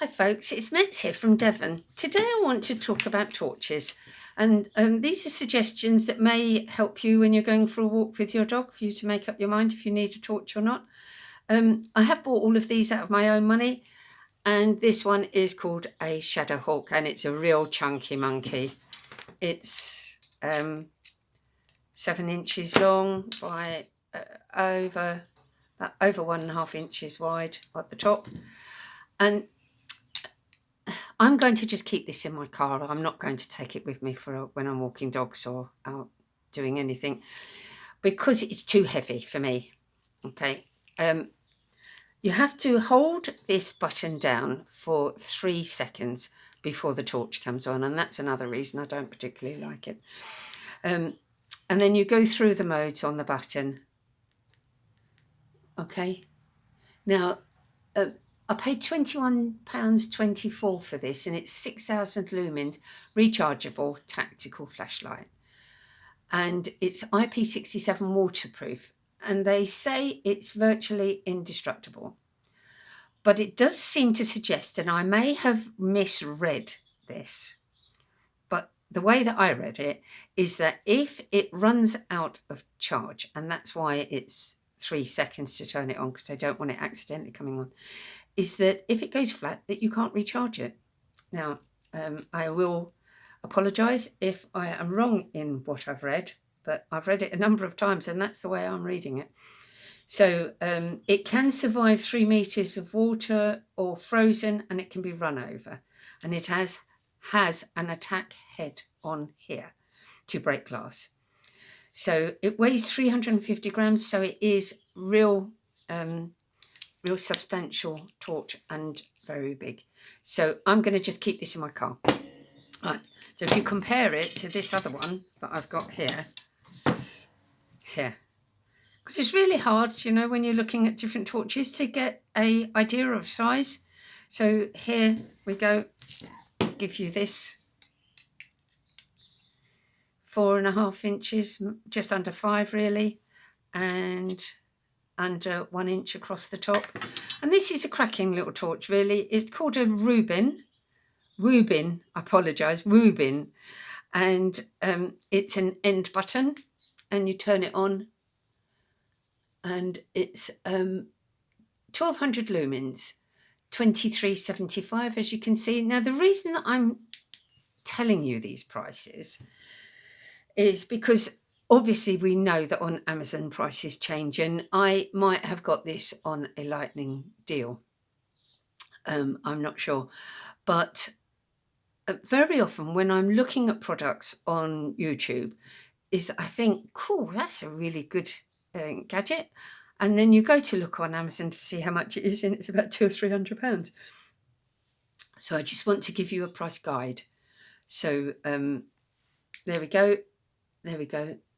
Hi folks, it's Mets here from Devon. Today I want to talk about torches, and these are suggestions that may help you when you're going for a walk with your dog, for you to make up your mind if you need a torch or not. I have bought all of these out of my own money, and this one is called a Shadow Hawk, and it's a real chunky monkey. It's 7 inches long by over 1.5 inches wide at the top, and I'm going to just keep this in my car. I'm not going to take it with me for when I'm walking dogs or out doing anything, because it's too heavy for me. Okay. You have to hold this button down for 3 seconds before the torch comes on, and that's another reason I don't particularly like it. And then you go through the modes on the button. Okay. Now, I paid £21.24 for this, and it's 6,000 lumens rechargeable tactical flashlight, and it's IP67 waterproof, and they say it's virtually indestructible. But it does seem to suggest, and I may have misread this, but the way that I read it is that if it runs out of charge, and that's why it's 3 seconds to turn it on, because I don't want it accidentally coming on, is that if it goes flat, that you can't recharge it. Now, I will apologise if I am wrong in what I've read, but I've read it a number of times and that's the way I'm reading it. So it can survive 3 meters of water or frozen, and it can be run over. And it has an attack head on here to break glass. So it weighs 350 grams, so it is real substantial torch and very big. So I'm going to just keep this in my car. Right. So if you compare it to this other one that I've got here, because it's really hard, you know, when you're looking at different torches to get an idea of size. So here we go, give you this 4.5 inches, just under 5 really, and under 1 inch across the top. And this is a cracking little torch, really. It's called a Woobin, I apologise, Woobin. And it's an end button, and you turn it on, and it's 1200 lumens, 23.75, as you can see. Now, the reason that I'm telling you these prices is because obviously we know that on Amazon prices change, and I might have got this on a lightning deal. I'm not sure, but very often when I'm looking at products on YouTube, is that I think, cool, that's a really good gadget. And then you go to look on Amazon to see how much it is, and it's about £200 or £300. So I just want to give you a price guide. So there we go.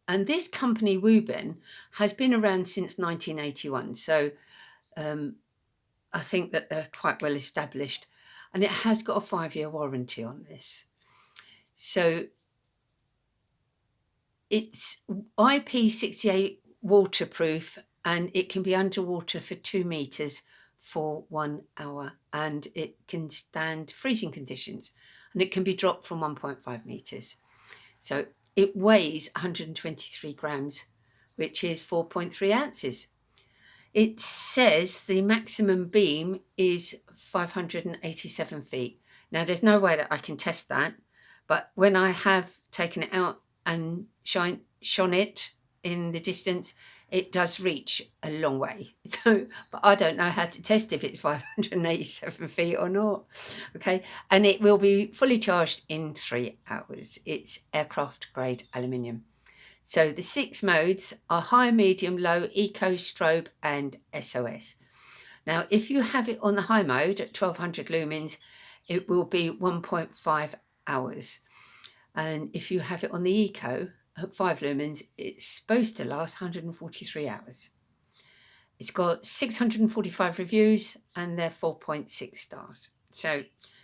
And this company, Woobin, has been around since 1981. So I think that they're quite well established. And it has got a 5-year warranty on this. So it's IP68 waterproof, and it can be underwater for 2 meters for 1 hour, and it can stand freezing conditions, and it can be dropped from 1.5 meters. So it weighs 123 grams, which is 4.3 ounces. It says the maximum beam is 587 feet. Now, there's no way that I can test that, but when I have taken it out and shone it in the distance, it does reach a long way. So, but I don't know how to test if it's 587 feet or not. Okay, and it will be fully charged in 3 hours. It's aircraft grade aluminium. So the 6 modes are high, medium, low, eco, strobe, and SOS. Now, if you have it on the high mode at 1200 lumens, it will be 1.5 hours. And if you have it on the eco at 5 lumens, it's supposed to last 143 hours. It's got 645 reviews, and they're 4.6 stars. So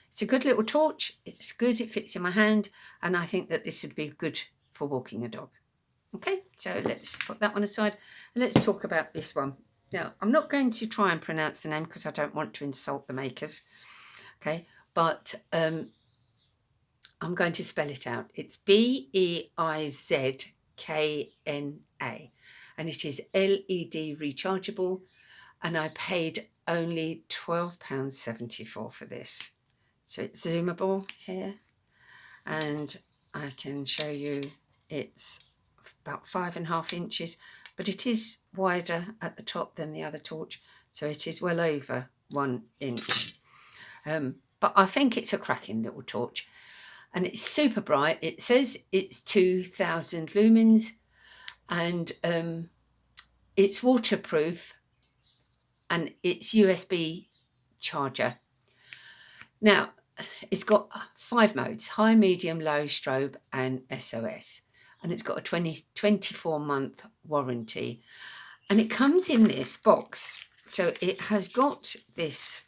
it's a good little torch. It's good. It fits in my hand. And I think that this would be good for walking a dog. Okay, so let's put that one aside and let's talk about this one. Now, I'm not going to try and pronounce the name because I don't want to insult the makers. Okay, but I'm going to spell it out. It's BEIZKNA, and it is LED rechargeable, and I paid only £12.74 for this. So it's zoomable here, and I can show you it's about 5.5 inches, but it is wider at the top than the other torch, so it is well over 1 inch. But I think it's a cracking little torch, and it's super bright. It says it's 2000 lumens, and it's waterproof, and it's USB charger. Now, it's got 5 modes: high, medium, low, strobe and SOS, and it's got a 24-month warranty, and it comes in this box. So it has got this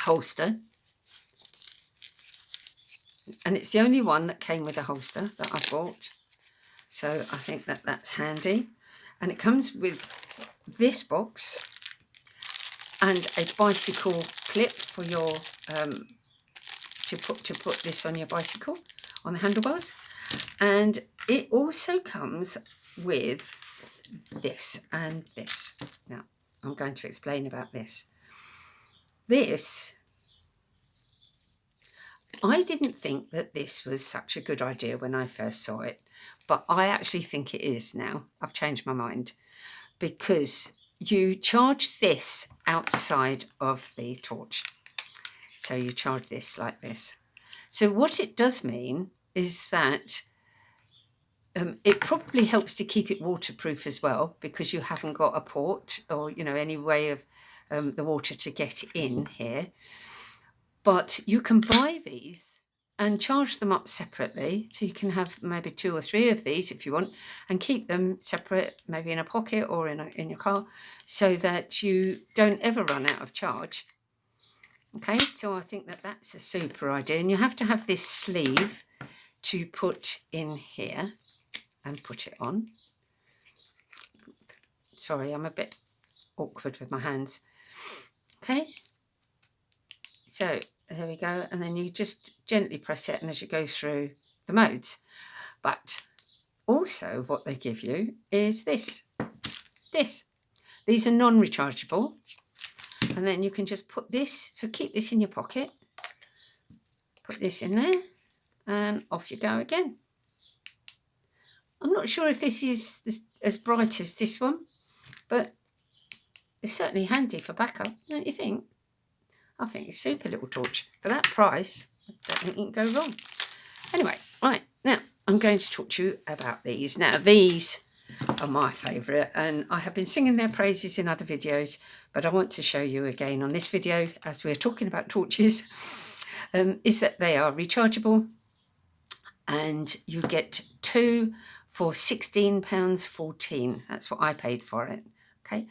holster, and it's the only one that came with a holster that I bought, so I think that that's handy. And it comes with this box and a bicycle clip for your to put this on your bicycle, on the handlebars. And it also comes with this and this. Now, I'm going to explain about this. This, I didn't think that this was such a good idea when I first saw it, but I actually think it is now. I've changed my mind, because you charge this outside of the torch. So you charge this like this. So what it does mean is that it probably helps to keep it waterproof as well, because you haven't got a port or, you know, any way of the water to get in here. But you can buy these and charge them up separately. So you can have maybe 2 or 3 of these if you want, and keep them separate, maybe in a pocket or in your car, so that you don't ever run out of charge. Okay, so I think that that's a super idea. And you have to have this sleeve to put in here and put it on. Sorry, I'm a bit awkward with my hands. Okay, so there we go. And then you just gently press it, and as you go through the modes. But also what they give you is this. These are non-rechargeable. And then you can just put this, so keep this in your pocket, put this in there, and off you go again. I'm not sure if this is as bright as this one, but it's certainly handy for backup, don't you think? I think it's a super little torch. For that price, I don't think you can go wrong. Anyway, right, now I'm going to talk to you about these. Now, these are my favourite, and I have been singing their praises in other videos, but I want to show you again on this video, as we're talking about torches, is that they are rechargeable, and you get 2 for £16.14. That's what I paid for it. Okay,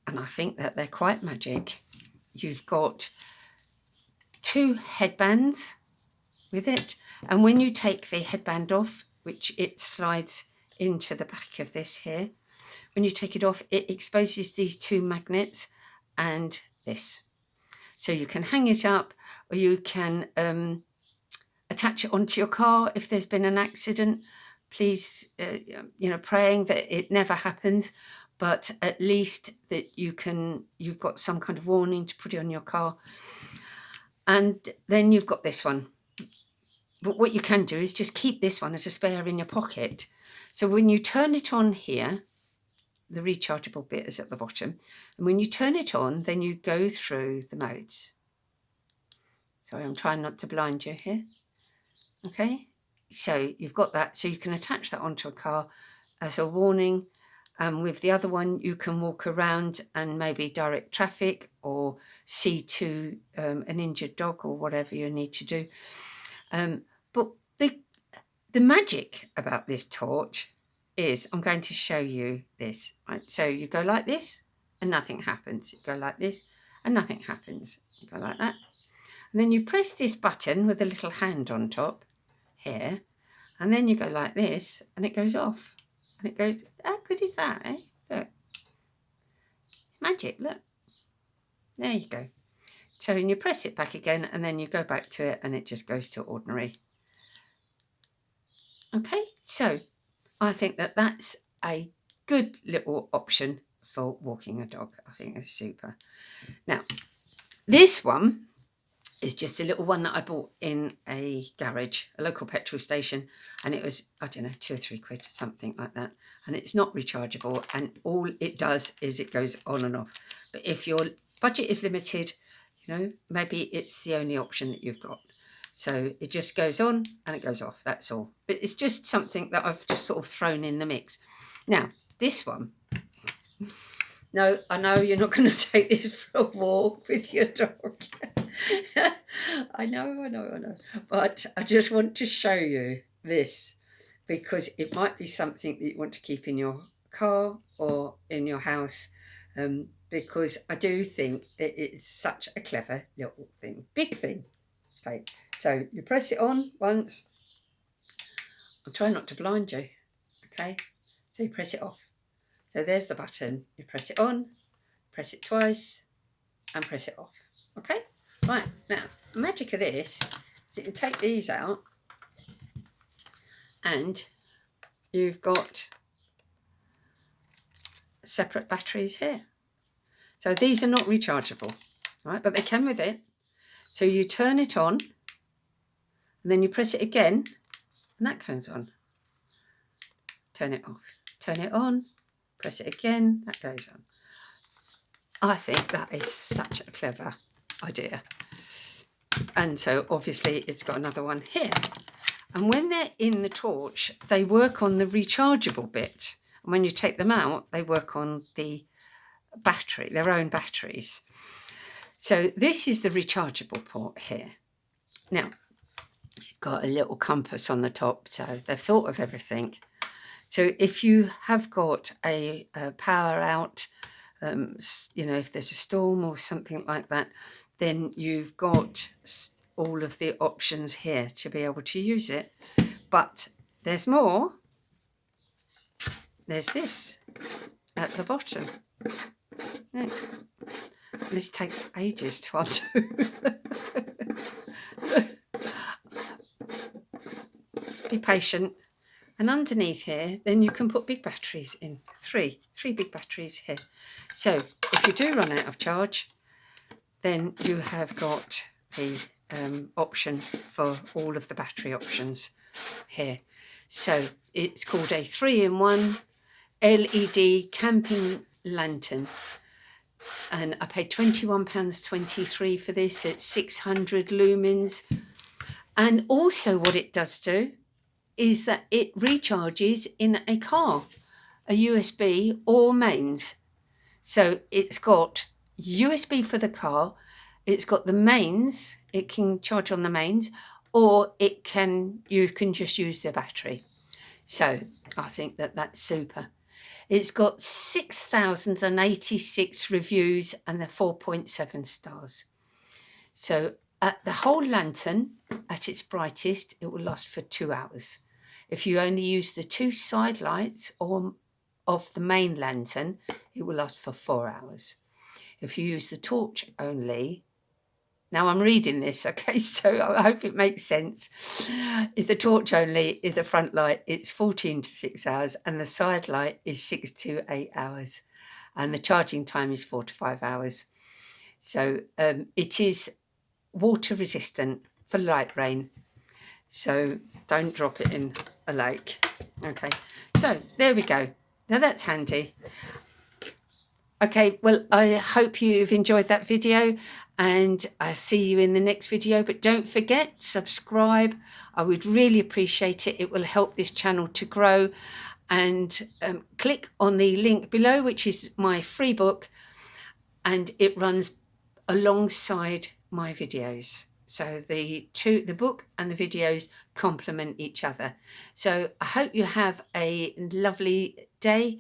and I think that they're quite magic. You've got 2 headbands with it, and when you take the headband off, which it slides into the back of this here, when you take it off, it exposes these 2 magnets and this. So you can hang it up, or you can attach it onto your car if there's been an accident. Please, praying that it never happens, but at least that you've got some kind of warning to put it on your car. And then you've got this one. But what you can do is just keep this one as a spare in your pocket. So when you turn it on here, the rechargeable bit is at the bottom. And when you turn it on, then you go through the modes. Sorry, I'm trying not to blind you here. Okay, so you've got that. So you can attach that onto a car as a warning. With the other one, you can walk around and maybe direct traffic, or see to an injured dog, or whatever you need to do. But the magic about this torch is, I'm going to show you this. Right? So you go like this and nothing happens. You go like this and nothing happens. You go like that. And then you press this button with a little hand on top here. And then you go like this and it goes off. And it goes, how good is that, eh? Look. Magic, look. There you go. So when you press it back again and then you go back to it and it just goes to ordinary. Okay, so I think that that's a good little option for walking a dog. I think it's super. Now, this one is just a little one that I bought in a garage, a local petrol station, and it was, I don't know, £2 or £3, something like that. And it's not rechargeable, and all it does is it goes on and off. But if your budget is limited, you know, maybe it's the only option that you've got. So it just goes on and it goes off, that's all. But it's just something that I've just sort of thrown in the mix. Now, this one, no, I know you're not going to take this for a walk with your dog. I know. But I just want to show you this because it might be something that you want to keep in your car or in your house, because I do think it's such a clever little thing, big thing. Okay, so you press it on once. I'm trying not to blind you. Okay, so you press it off. So there's the button. You press it on, press it twice, and press it off. Okay, right, now the magic of this is you can take these out and you've got separate batteries here. So these are not rechargeable, right, but they come with it. So you turn it on and then you press it again and that comes on. Turn it off, turn it on, press it again, that goes on. I think that is such a clever idea. And so obviously it's got another one here. And when they're in the torch, they work on the rechargeable bit. And when you take them out, they work on the battery, their own batteries. So this is the rechargeable port here. Now, it's got a little compass on the top, so they've thought of everything. So if you have got a power out, you know, if there's a storm or something like that, then you've got all of the options here to be able to use it. But there's more. There's this at the bottom. Yeah. This takes ages to undo. Be patient. And underneath here, then you can put big batteries in. Three big batteries here. So if you do run out of charge, then you have got the option for all of the battery options here. So it's called a 3-in-1 LED camping lantern. And I paid £21.23 for this. It's 600 lumens. And also what it does do is that it recharges in a car, a USB or mains. So it's got USB for the car, it's got the mains, it can charge on the mains, or you can just use the battery. So I think that that's super. It's got 6,086 reviews and they're 4.7 stars. So the whole lantern, at its brightest, it will last for 2 hours. If you only use the 2 side lights of the main lantern, it will last for 4 hours. If you use the torch only, now I'm reading this, okay, so I hope it makes sense. If the torch only is the front light, it's 14 to 6 hours, and the side light is 6 to 8 hours, and the charging time is 4 to 5 hours. So it is water resistant for light rain. So don't drop it in a lake. Okay, so there we go. Now that's handy. Okay, well, I hope you've enjoyed that video and I'll see you in the next video. But don't forget, subscribe. I would really appreciate it. It will help this channel to grow. And click on the link below, which is my free book. And it runs alongside my videos. So the book and the videos complement each other. So I hope you have a lovely day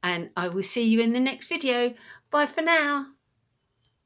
and I will see you in the next video. Bye for now.